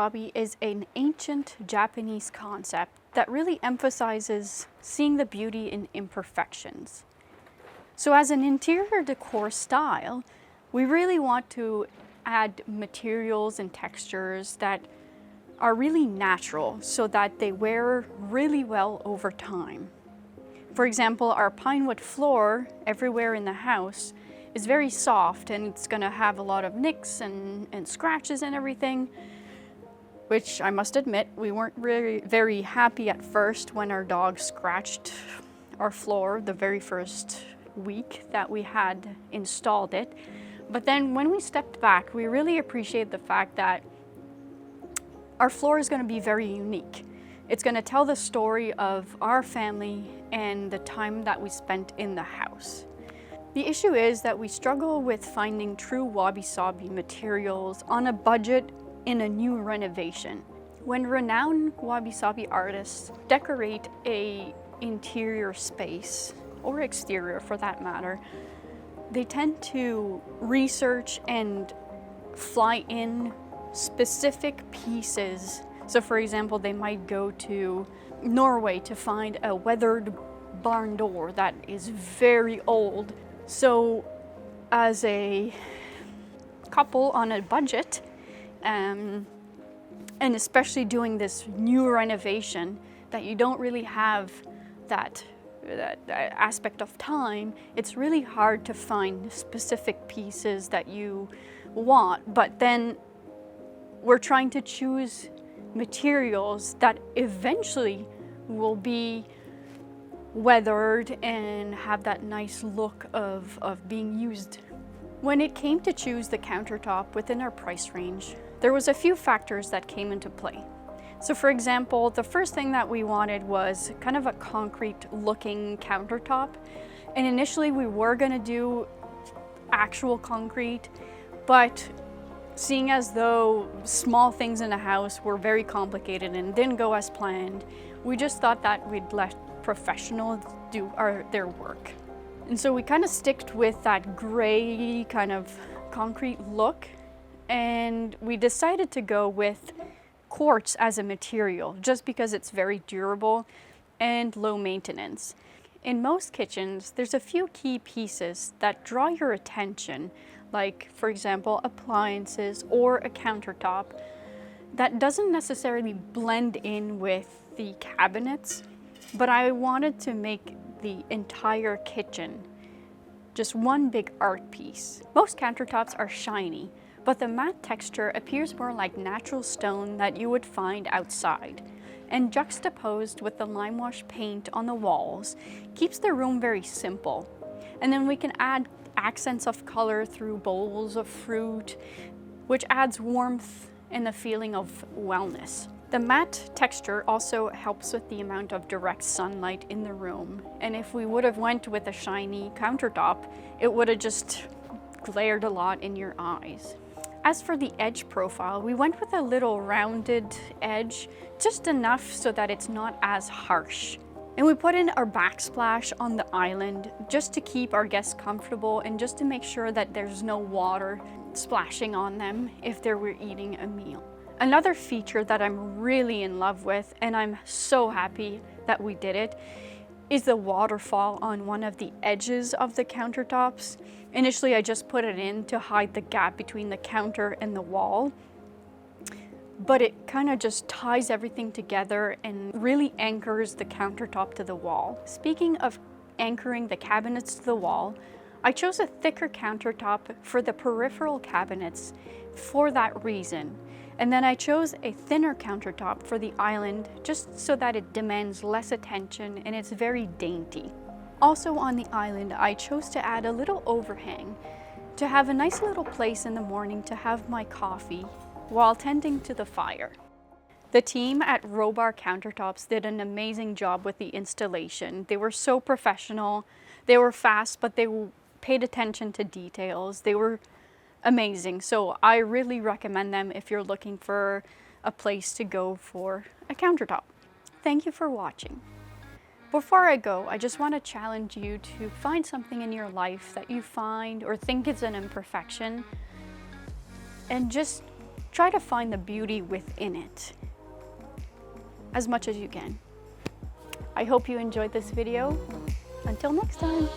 Sabi is an ancient Japanese concept that really emphasizes seeing the beauty in imperfections. So as an interior decor style, we really want to add materials and textures that are really natural so that they wear really well over time. For example, our pine wood floor everywhere in the house is very soft, and it's gonna have a lot of nicks and scratches and everything, which I must admit, we weren't really very happy at first when our dog scratched our floor the very first week that we had installed it. But then when we stepped back, we really appreciated the fact that our floor is going to be very unique. It's going to tell the story of our family and the time that we spent in the house. The issue is that we struggle with finding true Wabi Sabi materials on a budget in a new renovation. When renowned Wabi Sabi artists decorate an interior space, or exterior for that matter, they tend to research and fly in specific pieces. So for example, they might go to Norway to find a weathered barn door that is very old. So as a couple on a budget, and especially doing this new renovation that you don't really have that aspect of time, it's really hard to find specific pieces that you want. But then we're trying to choose materials that eventually will be weathered and have that nice look of being used. When it came to choose the countertop within our price range, there was a few factors that came into play. So for example, the first thing that we wanted was kind of a concrete looking countertop. And initially we were gonna do actual concrete, but seeing as though small things in the house were very complicated and didn't go as planned, we just thought that we'd let professionals do their work. And so we kind of sticked with that gray kind of concrete look, and we decided to go with quartz as a material just because it's very durable and low maintenance. In most kitchens, there's a few key pieces that draw your attention, like for example, appliances or a countertop that doesn't necessarily blend in with the cabinets, but I wanted to make the entire kitchen just one big art piece. Most countertops are shiny, but the matte texture appears more like natural stone that you would find outside, and juxtaposed with the lime wash paint on the walls keeps the room very simple. And then we can add accents of color through bowls of fruit, which adds warmth and the feeling of wellness. The matte texture also helps with the amount of direct sunlight in the room, and if we would have went with a shiny countertop, it would have just glared a lot in your eyes. As for the edge profile, we went with a little rounded edge, just enough so that it's not as harsh. And we put in our backsplash on the island just to keep our guests comfortable and just to make sure that there's no water splashing on them if they were eating a meal. Another feature that I'm really in love with, and I'm so happy that we did it, is the waterfall on one of the edges of the countertops. Initially, I just put it in to hide the gap between the counter and the wall, but it kind of just ties everything together and really anchors the countertop to the wall. Speaking of anchoring the cabinets to the wall, I chose a thicker countertop for the peripheral cabinets for that reason. And then I chose a thinner countertop for the island just so that it demands less attention and it's very dainty. Also on the island, I chose to add a little overhang to have a nice little place in the morning to have my coffee while tending to the fire. The team at Robar Countertops did an amazing job with the installation. They were so professional. They were fast, but they paid attention to details. They were amazing. So I really recommend them if you're looking for a place to go for a countertop. Thank you for watching. Before I go, I just want to challenge you to find something in your life that you find or think is an imperfection and just try to find the beauty within it as much as you can. I hope you enjoyed this video. Until next time.